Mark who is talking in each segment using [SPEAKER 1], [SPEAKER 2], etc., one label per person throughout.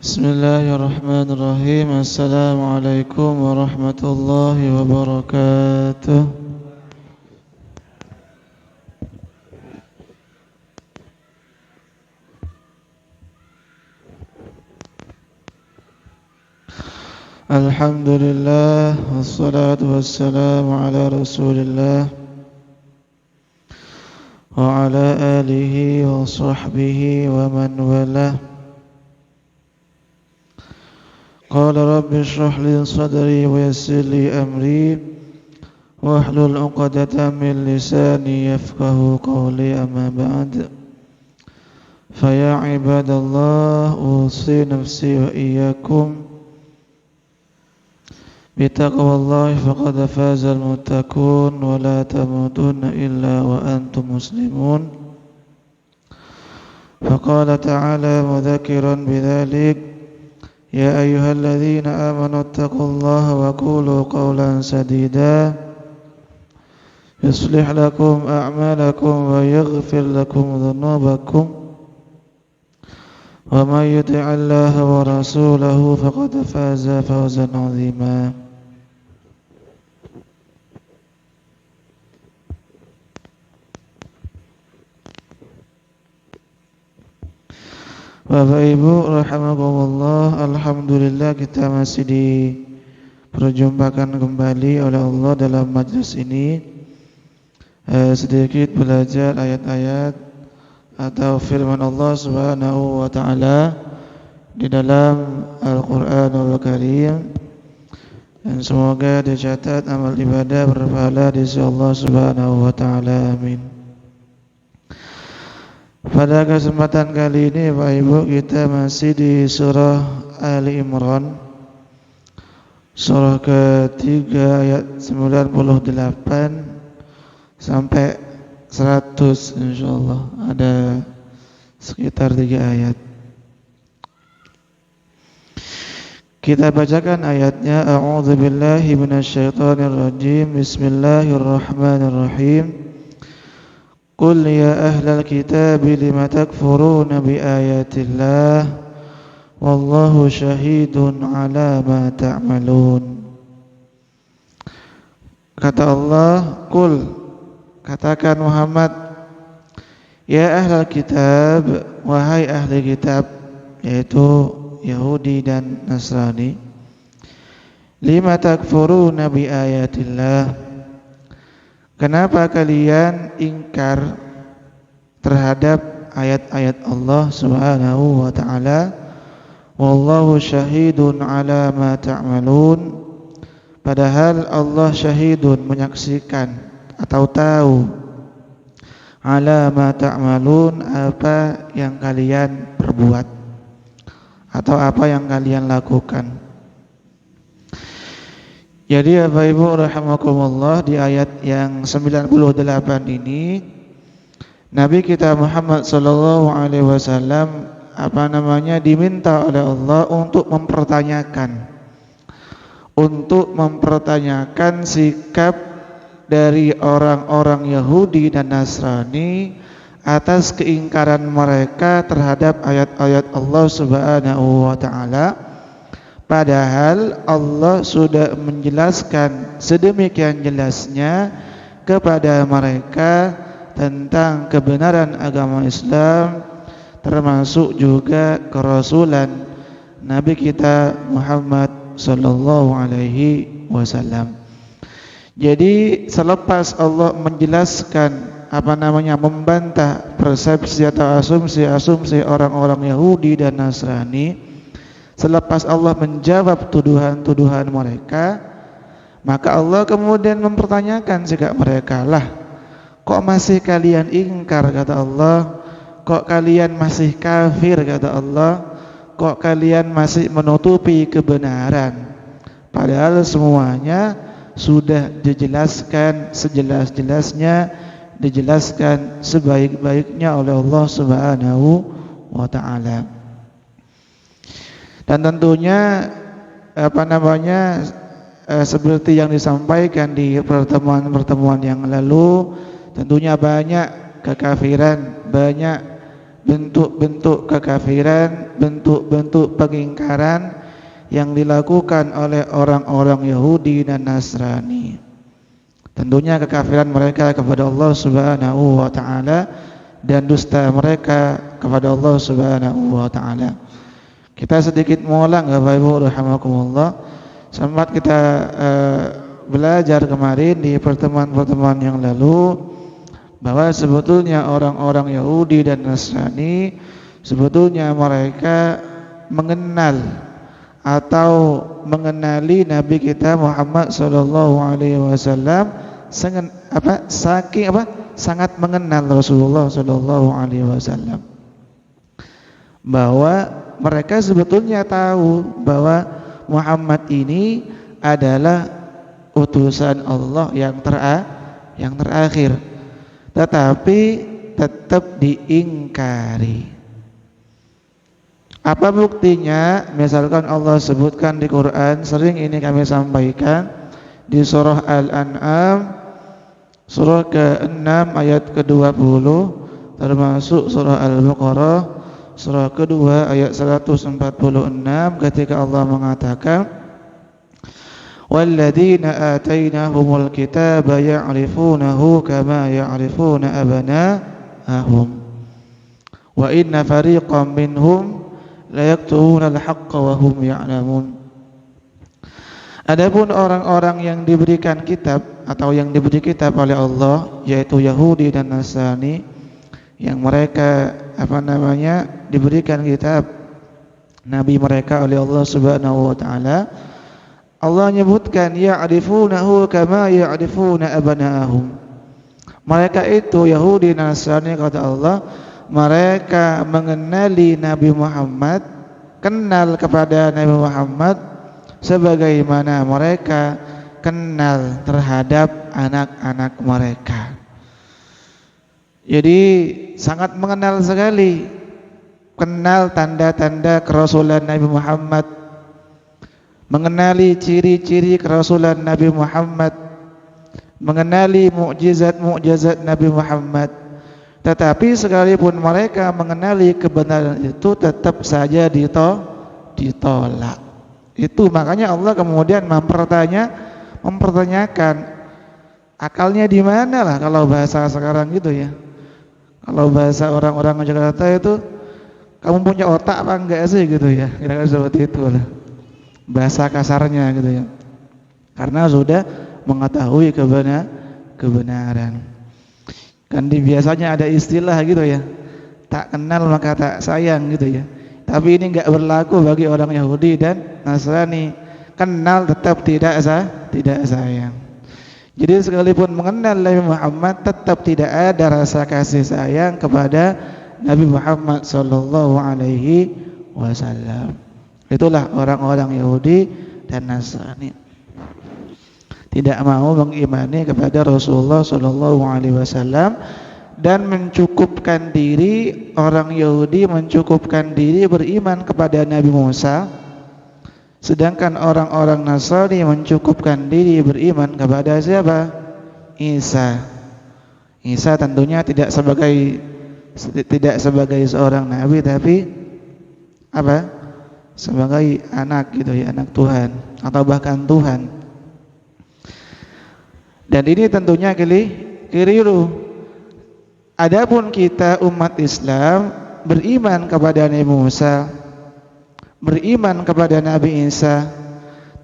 [SPEAKER 1] Bismillahirrahmanirrahim. Assalamualaikum warahmatullahi wabarakatuh. Alhamdulillah, wassalatu wassalamu ala Rasulillah wa ala alihi wa sahbihi wa man walah. Qala rabbi shrah li sadri wa yassir li amri wahlul 'uqdatam min lisani yafqahu qawli, amma ba'd. Fa ya ibadallah, usi nafsi wa iyyakum bitaqwallahi faqad fazal muttaqun wa la tamutunna illa wa antum muslimun. Faqala ta'ala mudzakiran bidzalik: Ya ayyuhalladzina amanu taqullaha wa qulu qawlan sadida yuslih lakum a'malakum wa yaghfir lakum dhunubakum wa may yuti'illaha wa rasulahu faqad faza fawzan 'azima. Bapak Ibu rahimakumullah, alhamdulillah kita masih diperjumpakan kembali oleh Allah dalam majlis ini, sedikit belajar ayat-ayat atau firman Allah Subhanahu wa taala di dalam Al-Qur'anul Karim, dan semoga dicatat amal ibadah berpahala di sisi Allah Subhanahu wa taala. Amin. Pada kesempatan kali ini Bapak Ibu, kita masih di surah Ali Imran, surah ketiga ayat 98 sampai 100 insyaallah. Ada sekitar 3 ayat. Kita bacakan ayatnya. A'udzubillahi minasyaitonirrajim. Bismillahirrahmanirrahim. Qul ya ahlal kitabi lima takfuruna bi ayatillah wallahu syahidun ala ma ta'malun. Kata Allah, qul, katakan Muhammad, ya ahlal kitab, wahai ahli kitab, yaitu Yahudi dan Nasrani, lima takfuruna bi ayatillah, kenapa kalian ingkar terhadap ayat-ayat Allah Subhanahu wa taala? Wallahu syahidun ala ma ta'malun, padahal Allah syahidun, menyaksikan atau tahu, ala ma ta'malun, apa yang kalian perbuat atau apa yang kalian lakukan. Jadi Bapak Ibu rahimakumullah, di ayat yang 98 ini Nabi kita Muhammad sallallahu alaihi wasallam diminta oleh Allah untuk mempertanyakan sikap dari orang-orang Yahudi dan Nasrani atas keingkaran mereka terhadap ayat-ayat Allah Subhanahu wa taala. Padahal Allah sudah menjelaskan sedemikian jelasnya kepada mereka tentang kebenaran agama Islam, termasuk juga kerasulan Nabi kita Muhammad sallallahu alaihi wasallam. Jadi selepas Allah menjelaskan membantah persepsi atau asumsi orang-orang Yahudi dan Nasrani, selepas Allah menjawab tuduhan-tuduhan mereka, maka Allah kemudian mempertanyakan sikap mereka. Lah, kok masih kalian ingkar, kata Allah? Kok kalian masih kafir, kata Allah? Kok kalian masih menutupi kebenaran? Padahal semuanya sudah dijelaskan sejelas-jelasnya, dijelaskan sebaik-baiknya oleh Allah Subhanahu wa taala. Dan tentunya seperti yang disampaikan di pertemuan-pertemuan yang lalu, tentunya banyak kekafiran, banyak bentuk-bentuk kekafiran, bentuk-bentuk pengingkaran yang dilakukan oleh orang-orang Yahudi dan Nasrani. Tentunya kekafiran mereka kepada Allah Subhanahu wa taala dan dusta mereka kepada Allah Subhanahu wa taala. Kita sedikit mengulang Bapak Ibu rahimakumullah. Sempat kita belajar kemarin di pertemuan-pertemuan yang lalu bahwa sebetulnya orang-orang Yahudi dan Nasrani sebetulnya mereka mengenal atau mengenali Nabi kita Muhammad sallallahu alaihi wasallam sangat mengenal Rasulullah sallallahu alaihi wasallam, bahwa mereka sebetulnya tahu bahwa Muhammad ini adalah utusan Allah yang terakhir, tetapi tetap diingkari. Apa buktinya? Misalkan Allah sebutkan di Quran, sering ini kami sampaikan di surah Al-An'am surah ke-6 ayat ke-20, termasuk surah Al-Baqarah surah kedua ayat 146 ketika Allah mengatakan walladzina atainahumul kitaba ya'rifunahu kama ya'rifuna abna'ahum wa inna fariqan minhum la yaktubuna al-haqqa wa hum ya'lamun. Adapun orang-orang yang diberikan kitab atau yang diberi kitab oleh Allah, yaitu Yahudi dan Nasrani, yang mereka diberikan kitab nabi mereka oleh Allah Subhanahu wa taala, Allah menyebutkan ya'rifunahu kama ya'rifuna abna'ahum. Mereka itu Yahudi dan Nasrani, kata Allah, mereka mengenali Nabi Muhammad, kenal kepada Nabi Muhammad sebagaimana mereka kenal terhadap anak-anak mereka. Jadi sangat mengenal sekali, kenal tanda-tanda kerasulan Nabi Muhammad, mengenali ciri-ciri kerasulan Nabi Muhammad, mengenali mukjizat-mukjizat Nabi Muhammad. Tetapi sekalipun mereka mengenali kebenaran itu, tetap saja ditolak. Itu makanya Allah kemudian mempertanyakan akalnya di mana lah, kalau bahasa sekarang gitu ya. Kalau bahasa orang-orang Jakarta itu, kamu punya otak apa enggak sih gitu ya, kira-kira seperti itu lah bahasa kasarnya gitu ya, karena sudah mengetahui kebenaran. Kan biasanya ada istilah gitu ya, tak kenal maka tak sayang gitu ya. Tapi ini enggak berlaku bagi orang Yahudi dan Nasrani. Kenal tetap tidak sayang. Jadi sekalipun mengenal Nabi Muhammad, tetap tidak ada rasa kasih sayang kepada Nabi Muhammad sallallahu alaihi wasallam. Itulah orang-orang Yahudi dan Nasrani, tidak mau mengimani kepada Rasulullah sallallahu alaihi wasallam dan mencukupkan diri. Orang Yahudi mencukupkan diri beriman kepada Nabi Musa, sedangkan orang-orang Nasrani mencukupkan diri beriman kepada siapa? Isa. Isa tentunya tidak sebagai seorang nabi, tapi apa? Sebagai anak gitu ya, anak Tuhan atau bahkan Tuhan. Dan ini tentunya keliru. Adapun kita umat Islam beriman kepada Nabi Musa, beriman kepada Nabi Isa,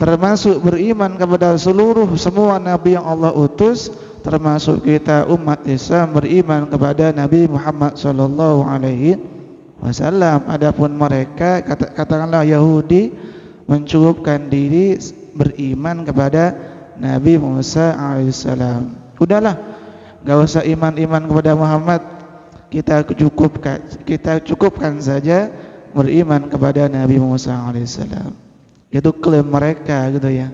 [SPEAKER 1] termasuk beriman kepada semua nabi yang Allah utus, termasuk kita umat Islam beriman kepada Nabi Muhammad sallallahu alaihi wasallam. Adapun mereka, katakanlah Yahudi, mencukupkan diri beriman kepada Nabi Musa alaihissalam. Udahlah, gak usah iman kepada Muhammad, kita cukupkan saja beriman kepada Nabi Musa alaihissalam. Itu klaim mereka gitu ya.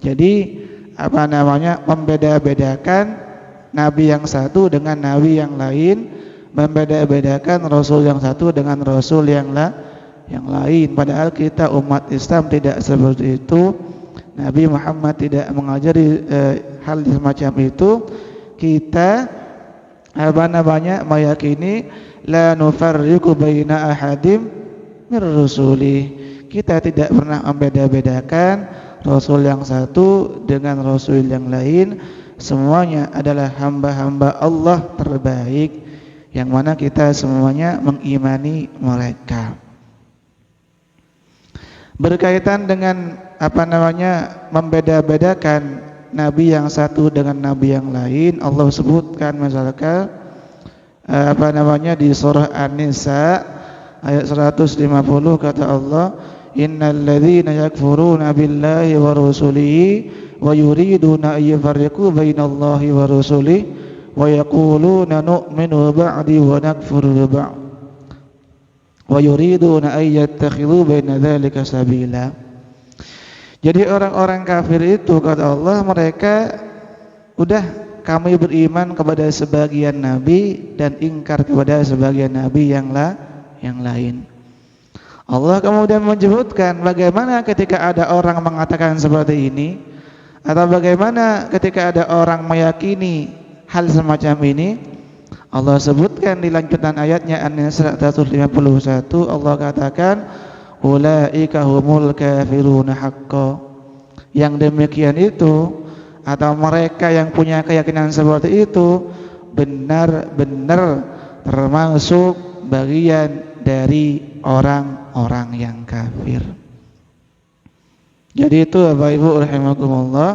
[SPEAKER 1] Jadi membeda-bedakan nabi yang satu dengan nabi yang lain, membeda-bedakan rasul yang satu dengan rasul yang lain. Padahal kita umat Islam tidak seperti itu. Nabi Muhammad tidak mengajari hal semacam itu. Kita meyakini la nufarriqu baina ahadim mir rusuli. Kita tidak pernah membeda-bedakan Rasul yang satu dengan Rasul yang lain. Semuanya adalah hamba-hamba Allah terbaik, yang mana kita semuanya mengimani mereka. Berkaitan dengan membeda-bedakan Nabi yang satu dengan Nabi yang lain, Allah sebutkan misalkan di surah An-Nisa ayat 150, kata Allah, innal ladzina yakfuruna billahi wa rusulihi wa yuriduna ay yufarriqu bainallahi wa rusulihi wa yaquluna nu'minu ba'di wa nakfuru ba'd wa yuriduna ay yattakhidhu baina dzalika sabila. Jadi orang-orang kafir itu, kata Allah, mereka kami beriman kepada sebagian nabi dan ingkar kepada sebagian nabi yang lain. Allah kemudian menyebutkan bagaimana ketika ada orang mengatakan seperti ini, atau bagaimana ketika ada orang meyakini hal semacam ini. Allah sebutkan di lanjutan ayatnya An-Nisa 151, Allah katakan ulaika humul kafiruna haqqan. Yang demikian itu, atau mereka yang punya keyakinan seperti itu, benar-benar termasuk bagian dari orang-orang yang kafir. Jadi itu Bapak Ibu rahimakumullah,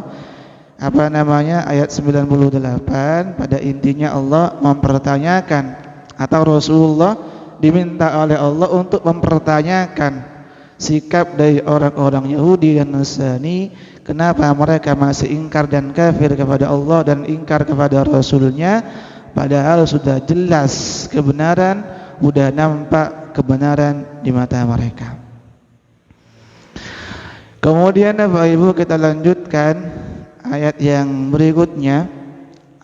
[SPEAKER 1] ayat 98 pada intinya Allah mempertanyakan, atau Rasulullah diminta oleh Allah untuk mempertanyakan sikap dari orang-orang Yahudi dan Nasrani, kenapa mereka masih ingkar dan kafir kepada Allah dan ingkar kepada Rasulnya, padahal sudah jelas kebenaran, sudah nampak kebenaran di mata mereka. Kemudian Bapak Ibu kita lanjutkan ayat yang berikutnya,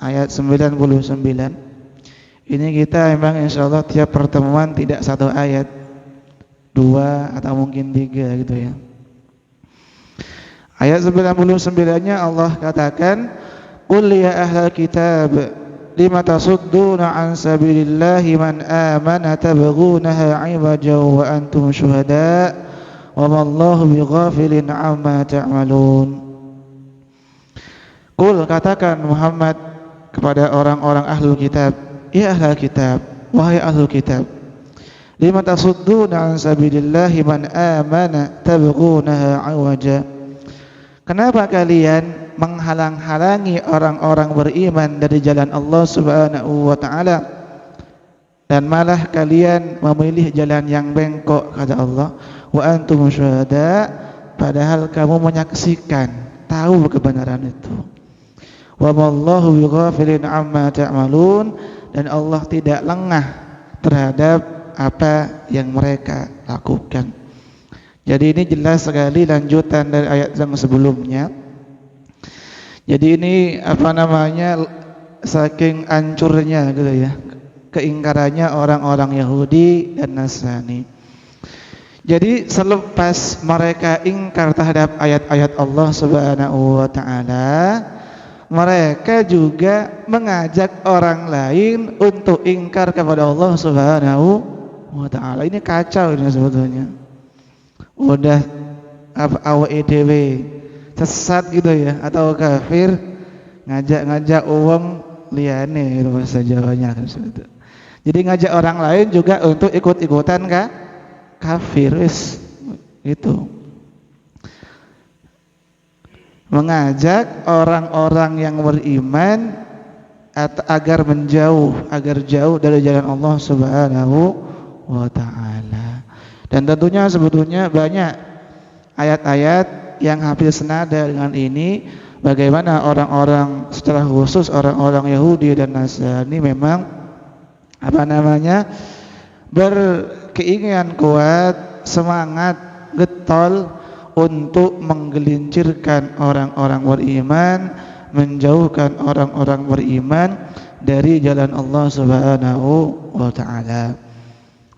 [SPEAKER 1] ayat 99. Ini kita memang insyaallah tiap pertemuan tidak satu ayat, 2 atau mungkin 3 gitu ya. Ayat 99-nya Allah katakan, qul ya ahlal kitab lima tasudduna an sabilillahi man amana tabghunaha 'iwajan wa antum syuhada wa mallahu bighafilin 'amma ta'malun. Qul, katakan Muhammad kepada orang-orang ahlul kitab, ya ahlul kitab, wahai ahlul kitab, lima tasudduna an sabilillahi man amana tabghunaha 'iwaja. Kenapa kalian menghalang-halangi orang-orang beriman dari jalan Allah Subhanahu wa taala, dan malah kalian memilih jalan yang bengkok, kata Allah, wa antum syuhada, padahal kamu menyaksikan, tahu kebenaran itu. Wa mallahu bighafilin 'amma ta'malun, dan Allah tidak lengah terhadap apa yang mereka lakukan. Jadi ini jelas sekali lanjutan dari ayat yang sebelumnya. Jadi ini saking hancurnya gitu ya, keingkarannya orang-orang Yahudi dan Nasrani. Jadi selepas mereka ingkar terhadap ayat-ayat Allah Subhanahu wa taala, mereka juga mengajak orang lain untuk ingkar kepada Allah Subhanahu wa taala. Ini kacau ini sebetulnya. Udah awake dhewe sesat gitu ya, atau kafir ngajak-ngajak uang liyane itu bahasa Jawanya kan seperti itu. Jadi ngajak orang lain juga untuk ikut-ikutan kafir wis gitu. Mengajak orang-orang yang beriman agar jauh dari jalan Allah Subhanahu wa taala. Dan tentunya sebetulnya banyak ayat-ayat yang hampir senada dengan ini, bagaimana orang-orang secara khusus orang-orang Yahudi dan Nasrani memang berkeinginan kuat, semangat getol untuk menggelincirkan orang-orang beriman, menjauhkan orang-orang beriman dari jalan Allah Subhanahu wa taala.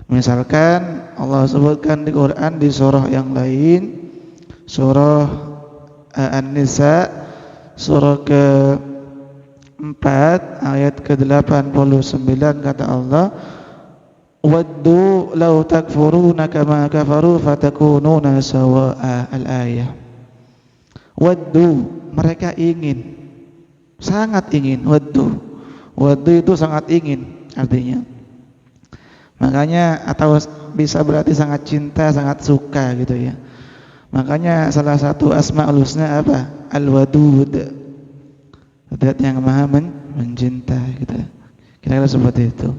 [SPEAKER 1] Misalkan Allah sebutkan di Quran di surah yang lain, surah An-Nisa surah ke-4 ayat ke-89, kata Allah, waddu law takfuruna kama kafaru fatakununa sawa'a. Al-ayah. Waddu, mereka ingin, sangat ingin. Waddu itu sangat ingin artinya. Makanya atau bisa berarti sangat cinta, sangat suka gitu ya. Makanya salah satu asmaul husna apa? Al-Wadud. Zat yang maha mencinta gitu. Kira-kira seperti itu.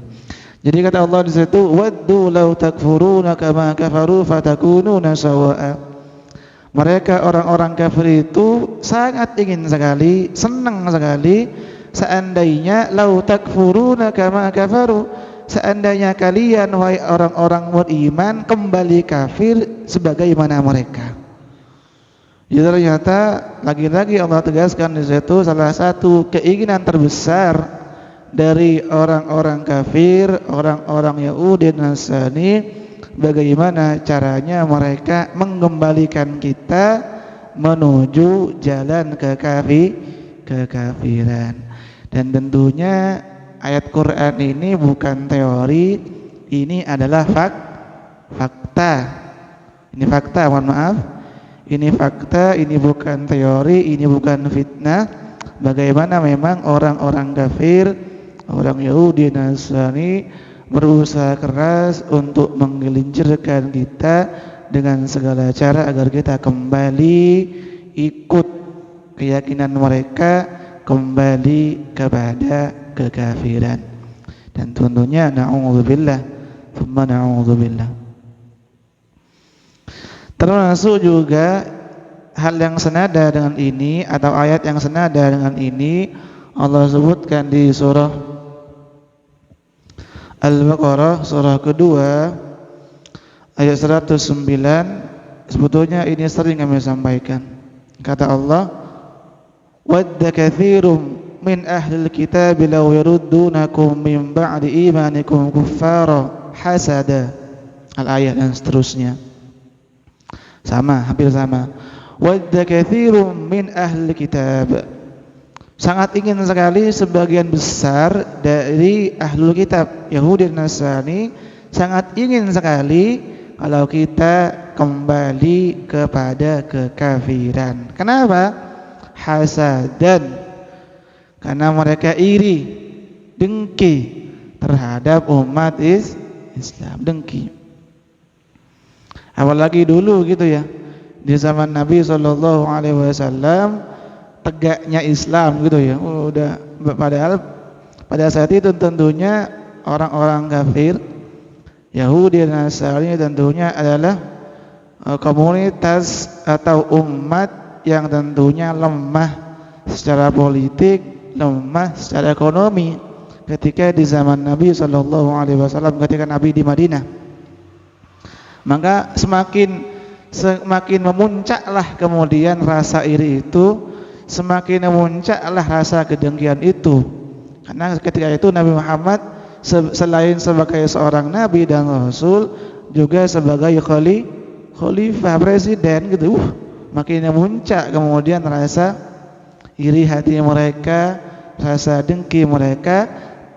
[SPEAKER 1] Jadi kata Allah di situ, waddu law takfuruna kama kafaru fatakununa sawa'a. Mereka orang-orang kafir itu sangat ingin sekali, senang sekali seandainya law takfuruna kama kafaru, seandainya kalian wahai orang-orang beriman kembali kafir sebagaimana mereka. Jadi ternyata lagi-lagi Allah tegaskan di situ salah satu keinginan terbesar dari orang-orang kafir, orang-orang Yahudi dan Nasrani, bagaimana caranya mereka mengembalikan kita menuju jalan kekafiran. Dan tentunya ayat Quran ini bukan teori, ini adalah fakta. Ini fakta, mohon maaf. Ini fakta, ini bukan teori, ini bukan fitnah. Bagaimana memang orang-orang kafir, orang Yahudi dan Nasrani berusaha keras untuk menggelincirkan kita dengan segala cara agar kita kembali ikut keyakinan mereka, kembali kepada kekafiran. Dan tentunya na'udzubillah, thumma na'udzubillah. Termasuk juga hal yang senada dengan ini atau ayat yang senada dengan ini Allah sebutkan di surah Al-Baqarah, surah kedua ayat 109. Sebetulnya ini sering kami sampaikan. Kata Allah, wadda katsirum min ahlil kitab law yaruddunakum min ba'di imanikum kuffara hasada. Al-ayat dan seterusnya. Sama, hampir sama. Wadda katsirum min ahlil kitab. Sangat ingin sekali sebagian besar dari ahlul kitab Yahudi dan Nasrani sangat ingin sekali kalau kita kembali kepada kekafiran. Kenapa? Hasadan. Karena mereka iri, dengki terhadap umat Islam, dengki. Apalagi dulu gitu ya, di zaman Nabi SAW tegaknya Islam gitu ya. Udah padahal pada saat itu tentunya orang-orang kafir Yahudi dan Nasrani tentunya adalah komunitas atau umat yang tentunya lemah secara politik, lemah secara ekonomi ketika di zaman Nabi SAW, ketika Nabi di Madinah. Maka semakin memuncaklah kemudian rasa iri itu, semakin memuncaklah rasa kedengkian itu. Karena ketika itu Nabi Muhammad selain sebagai seorang nabi dan rasul juga sebagai khalifah, presiden gitu. Makin memuncak kemudian rasa iri hati mereka, rasa dengki mereka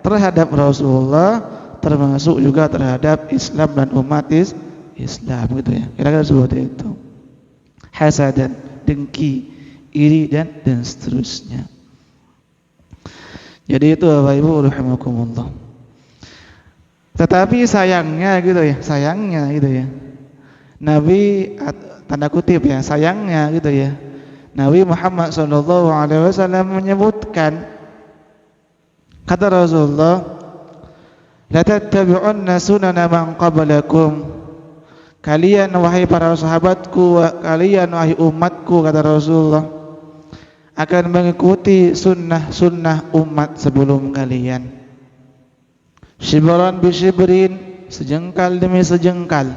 [SPEAKER 1] terhadap Rasulullah, termasuk juga terhadap Islam dan umat Islam gitu ya. Kira-kira seperti itu. Hasadan, dengki, iri dan seterusnya. Jadi itu Bapak Ibu rahimakumullah. Tetapi sayangnya gitu ya. Nabi tanda kutip ya, sayangnya gitu ya. Nabi Muhammad SAW menyebutkan, kata Rasulullah, la tattabi'unna sunana man qablakum. Kalian wahai para sahabatku, kalian wahai umatku, kata Rasulullah, akan mengikuti sunnah umat sebelum kalian. Shibran bi shibrin, sejengkal demi sejengkal,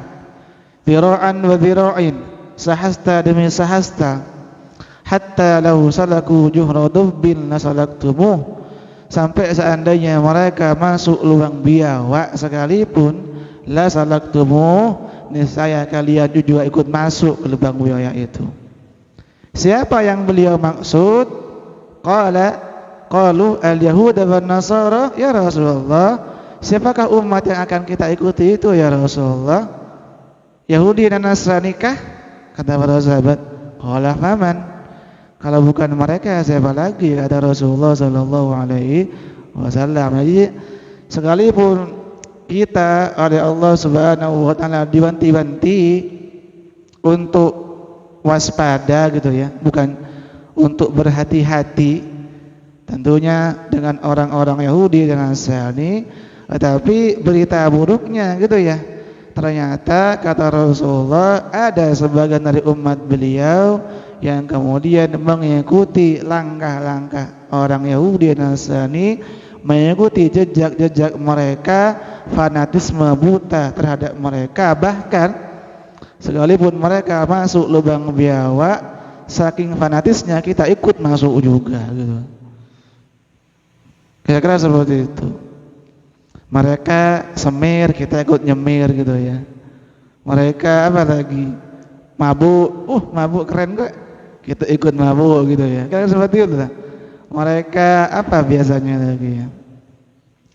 [SPEAKER 1] dhira'an wa dhira'in, sahasta demi sahasta, hatta law salaku juhra dubbin nasalaktumuh. Sampai seandainya mereka masuk lubang biawak sekalipun, la salaktumuh, niscaya kalian juga ikut masuk ke lubang biawak itu. Siapa yang beliau maksud? Qalu al-yahuda wan nasara, ya Rasulullah, siapakah umat yang akan kita ikuti itu ya Rasulullah? Yahudi dan Nasrani kah? Kata para sahabat. Qala faman? Kalau bukan mereka siapa lagi? Kata Rasulullah sallallahu alaihi wasallam. Jadi sekalipun kita oleh Allah Subhanahu wa taala diwanti-wanti untuk waspada gitu ya, bukan untuk berhati-hati tentunya dengan orang-orang Yahudi dan Nasrani, tetapi berita buruknya gitu ya. Ternyata kata Rasulullah ada sebagian dari umat beliau yang kemudian mengikuti langkah-langkah orang Yahudi dan Nasrani, mengikuti jejak-jejak mereka, fanatisme buta terhadap mereka, bahkan sekalipun mereka masuk lubang biawak, saking fanatisnya kita ikut masuk juga gitu. Kira-kira seperti itu. Mereka semir, kita ikut nyemir gitu ya. Mereka apa lagi? Mabuk, mabuk keren kok. Kita ikut mabuk gitu ya. Kira-kira seperti itu lah. Mereka apa biasanya lagi ya?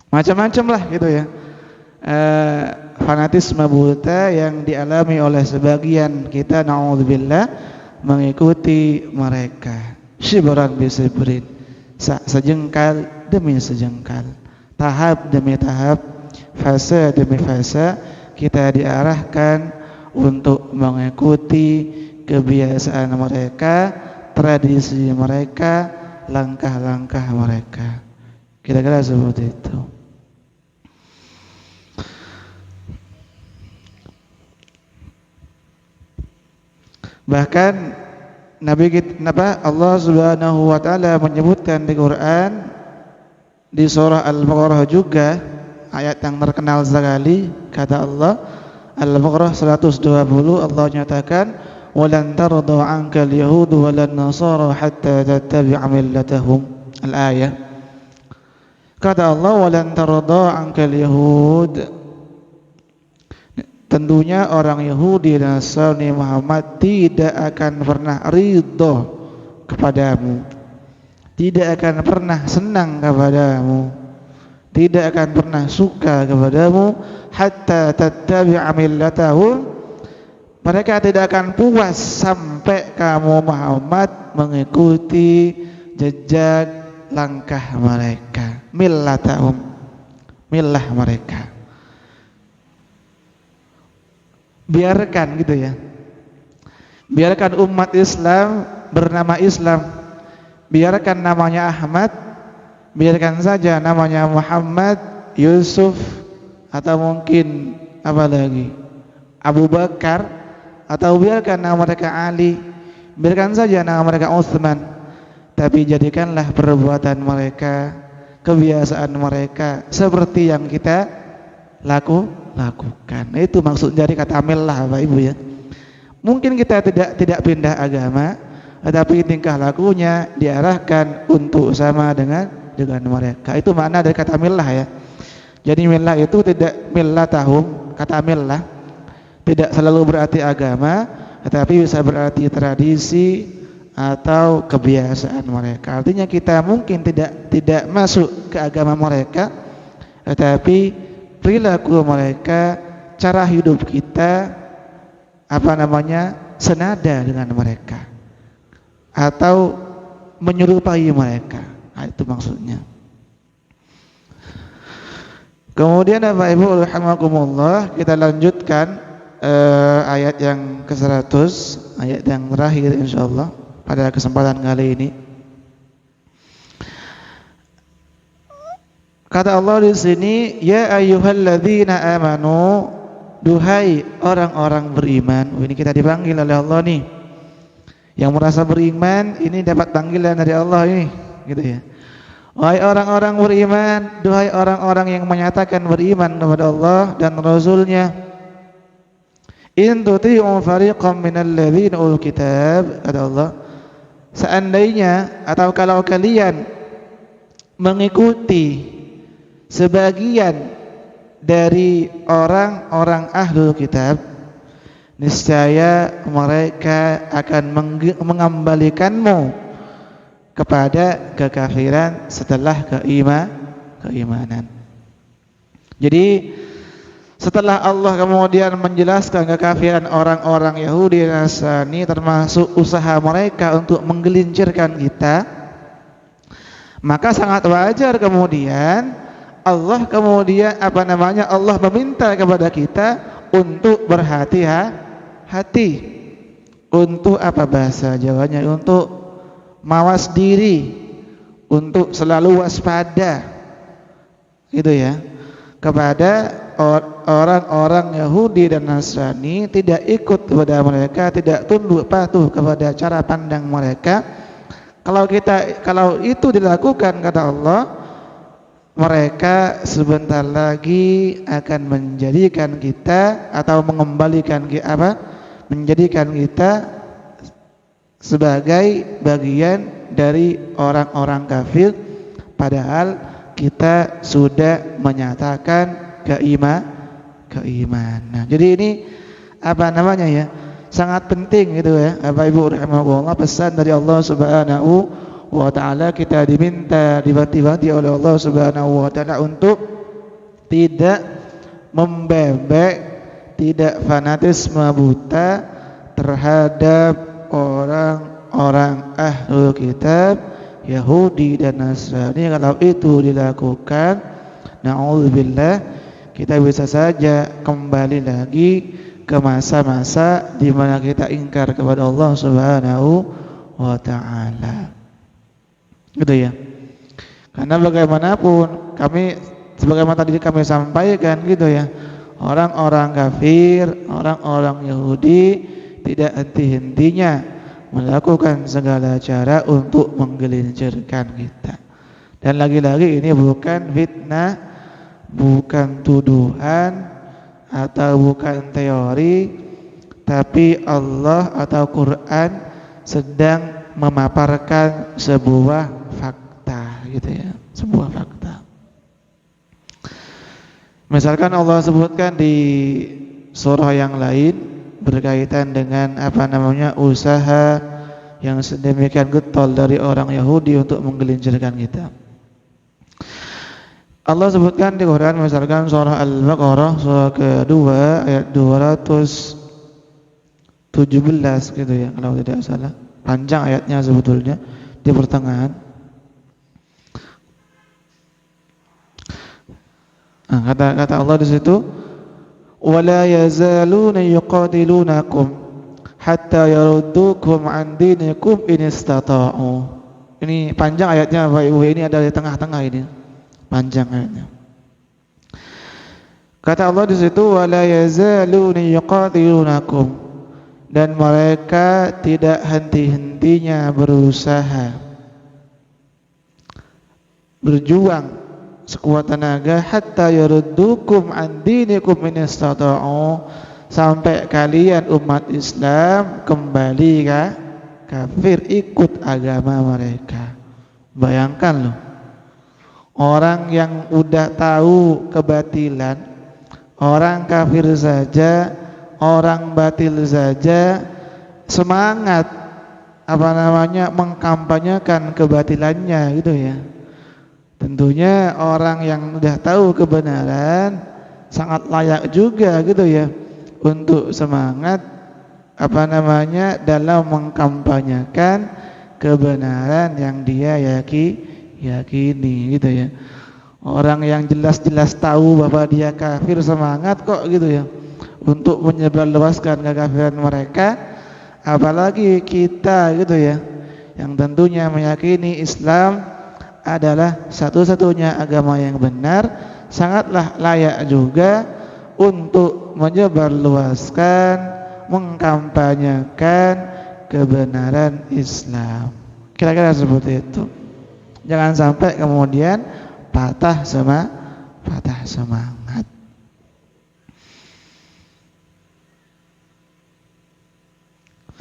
[SPEAKER 1] Macam-macam lah gitu ya. Fanatisme buta yang dialami oleh sebagian kita, naudzubillah, mengikuti mereka. Shibran bi shibrin, sejengkal demi sejengkal, tahap demi tahap, fase demi fase, kita diarahkan untuk mengikuti kebiasaan mereka, tradisi mereka, langkah-langkah mereka. Kira-kira seperti itu. Bahkan Allah Subhanahu wa taala menyebutkan di Quran di surah Al-Baqarah juga, ayat yang terkenal sekali, kata Allah Al-Baqarah 120, Allah nyatakan walan tarda 'anka al-yahud walan nasara hatta tattabi'a millatahum. Al-ayah. Kata Allah walan tarda 'anka al-yahud, tentunya orang Yahudi dan Nasrani Muhammad tidak akan pernah ridho kepadamu, tidak akan pernah senang kepadamu, tidak akan pernah suka kepadamu, hatta tattabi'a millatahum, mereka tidak akan puas sampai kamu Muhammad mengikuti jejak langkah mereka, millatahum, millah mereka. Biarkan gitu ya, biarkan umat Islam bernama Islam, biarkan namanya Ahmad, biarkan saja namanya Muhammad, Yusuf, atau mungkin apa lagi, Abu Bakar, atau biarkan nama mereka Ali, biarkan saja nama mereka Utsman, tapi jadikanlah perbuatan mereka, kebiasaan mereka seperti yang kita lakukan. Nah, itu maksud dari kata millah, Bapak Ibu ya. Mungkin kita tidak pindah agama, tetapi tingkah lakunya diarahkan untuk sama dengan mereka. Itu makna dari kata millah ya. Jadi millah itu tidak millatahum, kata millah tidak selalu berarti agama, tetapi bisa berarti tradisi atau kebiasaan mereka. Artinya kita mungkin tidak masuk ke agama mereka, tetapi perilaku mereka, cara hidup kita senada dengan mereka atau menyerupai mereka. Nah, itu maksudnya. Kemudian Bapak Ibu rahimakumullah, kita lanjutkan ayat yang ke-100, ayat yang terakhir insyaallah pada kesempatan kali ini. Kata Allah di sini, ya ayyuhalladzina amanu, duhai orang-orang beriman. Ini kita dipanggil oleh Allah nih. Yang merasa beriman ini dapat panggilan dari Allah ini, gitu ya. Wahai orang-orang beriman, duhai orang-orang yang menyatakan beriman kepada Allah dan Rasul-Nya. In tuti'u fariqam minal ladzina utul kitab, kata Allah, seandainya atau kalau kalian mengikuti sebagian dari orang-orang ahlul kitab, niscaya mereka akan mengembalikanmu kepada kekafiran setelah keimanan. Jadi setelah Allah kemudian menjelaskan kekafiran orang-orang Yahudi dan Nasrani termasuk usaha mereka untuk menggelincirkan kita, maka sangat wajar kemudian Allah Allah meminta kepada kita untuk berhati-hati. Untuk apa bahasa Jawanya? Untuk mawas diri, untuk selalu waspada, gitu ya, kepada orang-orang Yahudi dan Nasrani, tidak ikut kepada mereka, tidak tunduk patuh kepada cara pandang mereka. Kalau itu dilakukan, kata Allah, mereka sebentar lagi akan menjadikan kita atau menjadikan kita sebagai bagian dari orang-orang kafir, padahal kita sudah menyatakan keimanan. Jadi ini sangat penting gitu ya, Bapak Ibu rahimakumullah, pesan dari Allah Subhanahu wa taala. Kita diminta, dibantu oleh Allah Subhanahu wa taala untuk tidak membebek, tidak fanatisme buta terhadap orang-orang ahlul kitab Yahudi dan Nasrani. Kalau itu dilakukan, na'udzubillah, kita bisa saja kembali lagi ke masa-masa di mana kita ingkar kepada Allah Subhanahu wa taala. Gitu ya. Karena bagaimanapun sebagaimana tadi kami sampaikan gitu ya, orang-orang kafir, orang-orang Yahudi tidak henti-hentinya melakukan segala cara untuk menggelincirkan kita. Dan lagi-lagi ini bukan fitnah, bukan tuduhan, atau bukan teori, tapi Allah atau Quran sedang memaparkan sebuah fakta, gitu ya, sebuah fakta. Misalkan Allah sebutkan di surah yang lain berkaitan dengan usaha yang sedemikian getol dari orang Yahudi untuk menggelincirkan kita. Allah sebutkan di Quran, misalkan surah Al-Baqarah surah kedua ayat 217 gitu ya, kalau tidak salah. Panjang ayatnya sebetulnya, di pertengahan. Kata Allah di situ, wala yazaluna yuqatilunakum hatta yaruddukum an dinikum in istata'u. Ini panjang ayatnya Bapak Ibu, ini ada di tengah-tengah ini. Panjang ayatnya. Kata Allah di situ, wala yazaluna yuqatilunakum, dan mereka tidak henti-hentinya berusaha, berjuang sekuat tenaga, hatta yaruddukum an dinikum in istata'u, sampai kalian umat Islam kembali kafir, ikut agama mereka. Bayangkan loh, orang yang udah tahu kebatilan, orang kafir saja, orang batil saja semangat mengkampanyekan kebatilannya gitu ya. Tentunya orang yang udah tahu kebenaran sangat layak juga gitu ya untuk semangat dalam mengkampanyekan kebenaran yang dia yakini gitu ya. Orang yang jelas-jelas tahu bahwa dia kafir semangat kok gitu ya untuk menyebarluaskan kekafiran mereka, apalagi kita gitu ya yang tentunya meyakini Islam adalah satu-satunya agama yang benar, sangatlah layak juga untuk menyebarluaskan, mengkampanyekan kebenaran Islam. Kira-kira seperti itu. Jangan sampai kemudian patah semangat.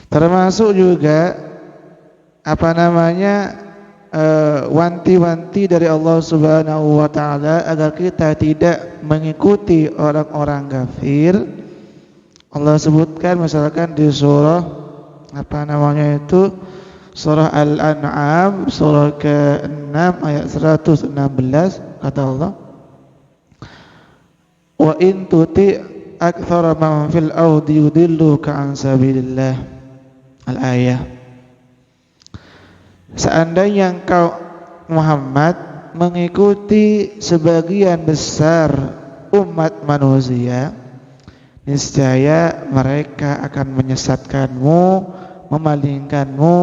[SPEAKER 1] Termasuk juga wanti-wanti dari Allah Subhanahu wa taala agar kita tidak mengikuti orang-orang kafir. Allah sebutkan misalkan di surah surah Al-An'am surah ke-6 ayat 116, kata Allah, wa in tuti aktsara man fil ardi yudilluka an sabilillah. Al-ayah. Seandainya engkau Muhammad mengikuti sebagian besar umat manusia, niscaya mereka akan menyesatkanmu, memalingkanmu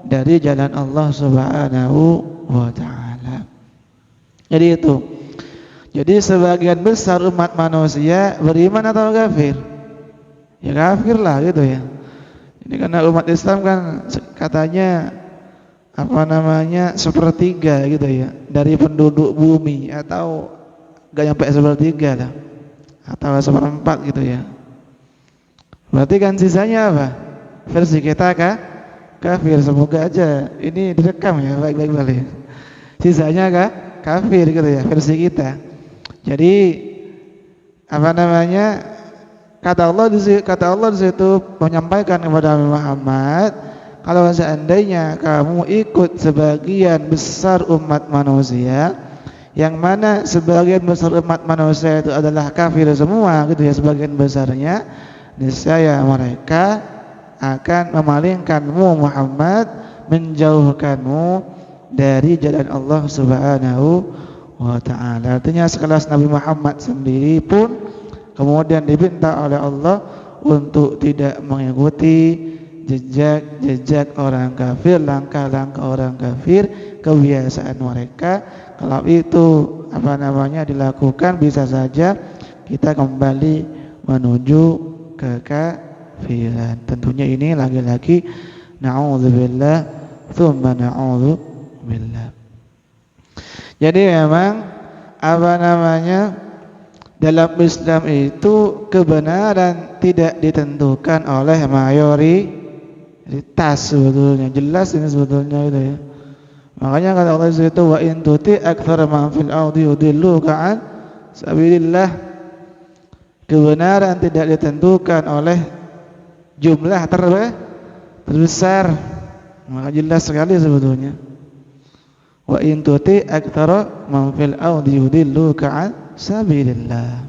[SPEAKER 1] dari jalan Allah Subhanahu wa taala. Jadi itu. Jadi sebagian besar umat manusia beriman atau kafir? Ya kafir lah gitu ya. Ini karena umat Islam kan katanya sepertiga gitu ya dari penduduk bumi, atau gak nyampe sepertiga lah, atau seperempat gitu ya. Berarti kan sisanya apa? Versi kita kafir. Semoga aja ini direkam ya baik-baik ya. Sisanya kafir gitu ya versi kita. Jadi kata Allah di situ menyampaikan kepada Muhammad, kalau seandainya kamu ikut sebagian besar umat manusia, yang mana sebagian besar umat manusia itu adalah kafir semua gitu ya, sebagian besarnya, niscaya mereka akan memalingkanmu Muhammad, menjauhkanmu dari jalan Allah Subhanahu wa ta'ala. Artinya sekelas Nabi Muhammad sendiri pun kemudian diminta oleh Allah untuk tidak mengikuti jejak orang kafir, langkah-langkah orang kafir, kebiasaan mereka. Kalau itu dilakukan, bisa saja kita kembali menuju kekafiran. Tentunya ini lagi-lagi na'udzubillah tsumma na'udzubillah. Jadi memang dalam Islam itu kebenaran tidak ditentukan oleh mayoritas sebetulnya. Jelas ini sebetulnya itu ya. Makanya kata Allah itu wa in tuti aktsara man fil ardi yudilluka an sabilillah. Kebenaran tidak ditentukan oleh jumlah terbesar. Maka jelas sekali sebetulnya. Wa in tuti aktsara man fil ardi yudilluka an sabilillah.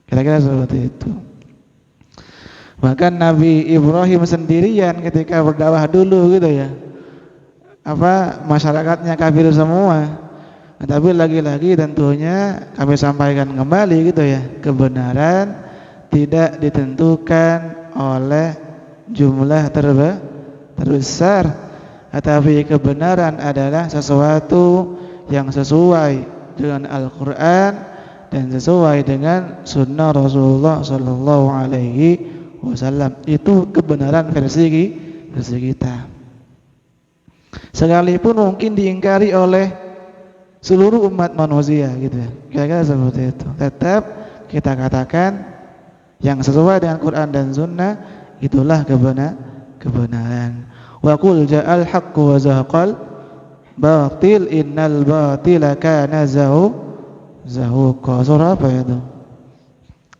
[SPEAKER 1] Kira-kira seperti itu. Bahkan Nabi Ibrahim sendirian ketika berdakwah dulu gitu ya, masyarakatnya kafir semua. Tapi lagi-lagi tentunya kami sampaikan kembali gitu ya, kebenaran tidak ditentukan oleh jumlah terbesar. Tetapi kebenaran adalah sesuatu yang sesuai dengan Al-Quran dan sesuai dengan Sunnah Rasulullah Sallallahu Alaihi Wasallam. Itu kebenaran versi kita. Sekalipun mungkin diingkari oleh seluruh umat manusia, gitu ya. Kira-kira seperti itu. Tetap kita katakan yang sesuai dengan Quran dan Sunnah itulah kebenaran. Wa qul ja'al haqqu wa zahaqal batil innal batila kana zahuqa. Surah apa itu?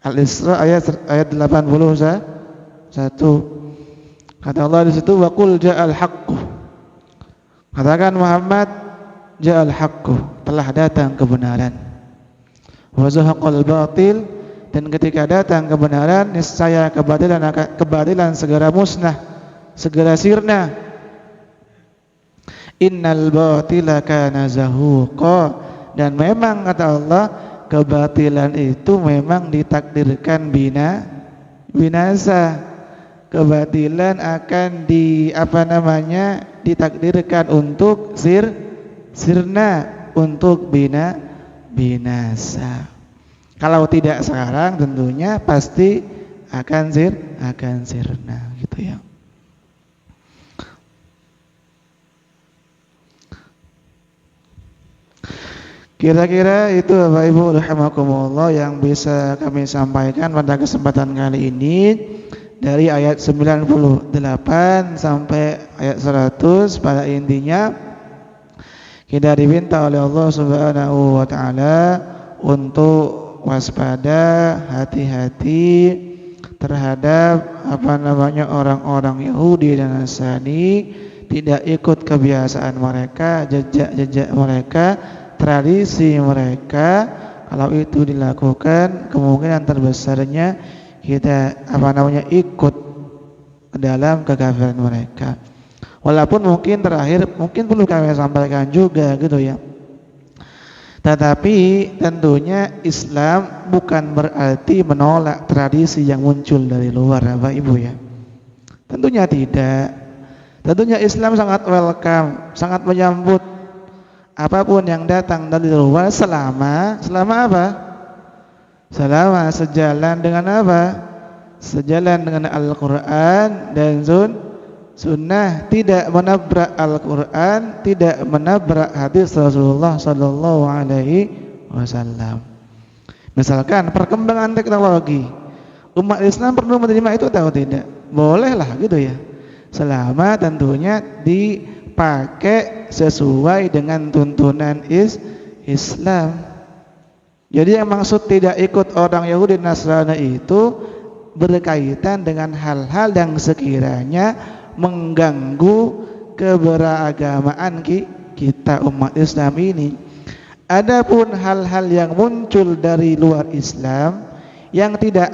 [SPEAKER 1] Al-Isra ayat 81. Kata Allah di situ wa qul ja'al haqqu. Katakan Muhammad, ja'al haqqu, telah datang kebenaran. Wa zahaqal batil, dan ketika datang kebenaran niscaya kebatilan segera musnah, segera sirna. Innal batila kana zahuqa, dan memang kata Allah kebatilan itu memang ditakdirkan binasa. Kebatilan akan ditakdirkan untuk sirna, untuk binasa. Kalau tidak sekarang tentunya pasti akan sirna gitu ya. Kira-kira itu Bapak Ibu rahimakumullah yang bisa kami sampaikan pada kesempatan kali ini, dari ayat 98 sampai ayat 100. Pada intinya kita diminta oleh Allah Subhanahu wa taala untuk waspada, hati-hati terhadap orang-orang Yahudi dan Nasrani, tidak ikut kebiasaan mereka, jejak-jejak mereka, tradisi mereka. Kalau itu dilakukan, kemungkinan terbesarnya kita ikut ke dalam kekafiran mereka. Walaupun mungkin terakhir mungkin perlu kami sampaikan juga gitu ya. Tetapi tentunya Islam bukan berarti menolak tradisi yang muncul dari luar, Bapak Ibu ya. Tentunya tidak. Tentunya Islam sangat welcome, sangat menyambut apapun yang datang dari luar selama apa? Selama sejalan dengan apa? Sejalan dengan Al-Qur'an dan sunnah, tidak menabrak Al-Qur'an, tidak menabrak hadis Rasulullah sallallahu alaihi wasallam. Misalkan perkembangan teknologi, umat Islam perlu menerima itu atau tidak? Bolehlah gitu ya. Selama tentunya dipakai sesuai dengan tuntunan Islam. Jadi yang maksud tidak ikut orang Yahudi Nasrani itu berkaitan dengan hal-hal yang sekiranya mengganggu keberagamaan kita umat Islam ini. Adapun hal-hal yang muncul dari luar Islam yang tidak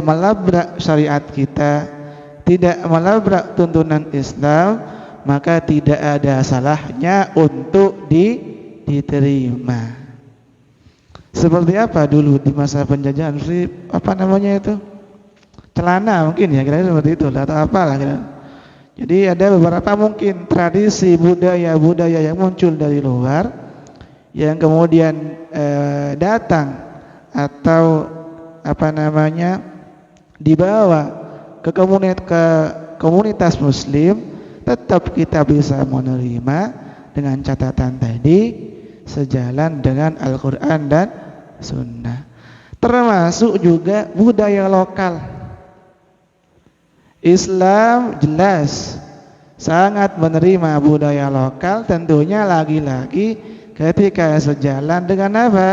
[SPEAKER 1] melabrak syariat kita, tidak melabrak tuntunan Islam, maka tidak ada salahnya untuk diterima. Seperti apa dulu di masa penjajahan, celana mungkin ya, kira-kira seperti itu atau apalah kira. Jadi ada beberapa mungkin tradisi budaya yang muncul dari luar yang kemudian datang atau dibawa ke komunitas muslim, tetap kita bisa menerima dengan catatan tadi sejalan dengan Al-Qur'an dan sunnah. Termasuk juga budaya lokal. Islam jelas sangat menerima budaya lokal, tentunya lagi-lagi ketika sejalan dengan apa?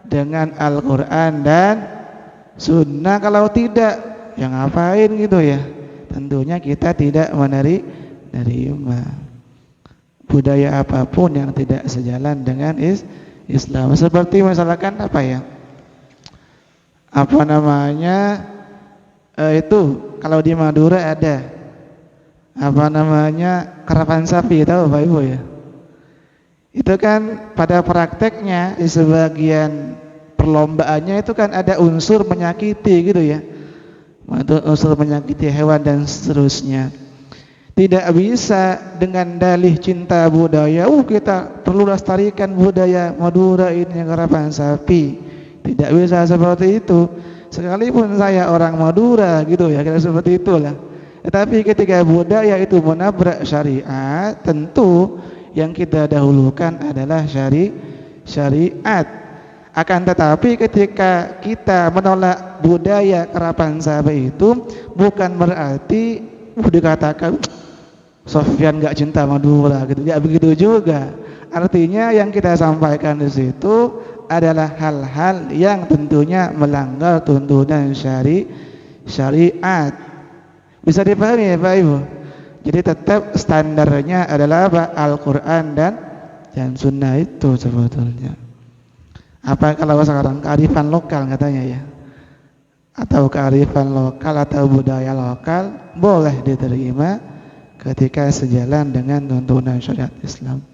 [SPEAKER 1] Dengan Al-Qur'an dan sunnah. Kalau tidak, yang ngapain gitu ya? Tentunya kita tidak menerima budaya apapun yang tidak sejalan dengan Islam. Seperti misalkan itu kalau di Madura ada karapan sapi, tahu Bapak Ibu ya? Itu kan pada prakteknya di sebagian perlombaannya itu kan ada unsur menyakiti gitu ya. Unsur menyakiti hewan dan seterusnya. Tidak bisa dengan dalih cinta budaya, kita perlu lestarikan budaya Madura ini yang karapan sapi. Tidak bisa seperti itu. Sekalipun saya orang Madura gitu ya, kira seperti itulah. Tetapi ketika budaya itu menabrak syariat, tentu yang kita dahulukan adalah syariat. Akan tetapi ketika kita menolak budaya karapan sapi itu bukan berarti dikatakan Sofyan enggak cinta Madura gitu. Ya begitu juga. Artinya yang kita sampaikan di situ adalah hal-hal yang tentunya melanggar tuntunan syariat. Bisa dipahami ya Pak Ibu? Jadi tetap standarnya adalah Al-Qur'an dan sunnah itu sebetulnya. Apa kalau sekarang kearifan lokal katanya ya, atau kearifan lokal atau budaya lokal boleh diterima ketika sejalan dengan tuntunan syariat Islam.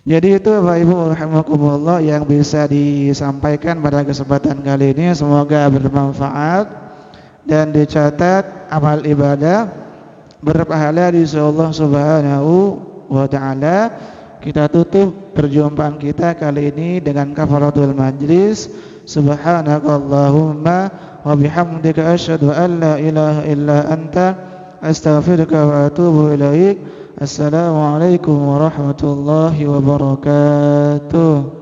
[SPEAKER 1] Jadi itu Bapak Ibu rahimakumullah yang bisa disampaikan pada kesempatan kali ini. Semoga bermanfaat dan dicatat amal ibadah berpahala di sisi Allah Subhanahu wa taala. Kita tutup perjumpaan kita kali ini dengan kafaratul majlis. Subhanakallahumma wa bihamdika asyhadu an la ilaha illa anta astaghfiruka wa atubu ilaik. Assalamualaikum warahmatullahi wabarakatuh.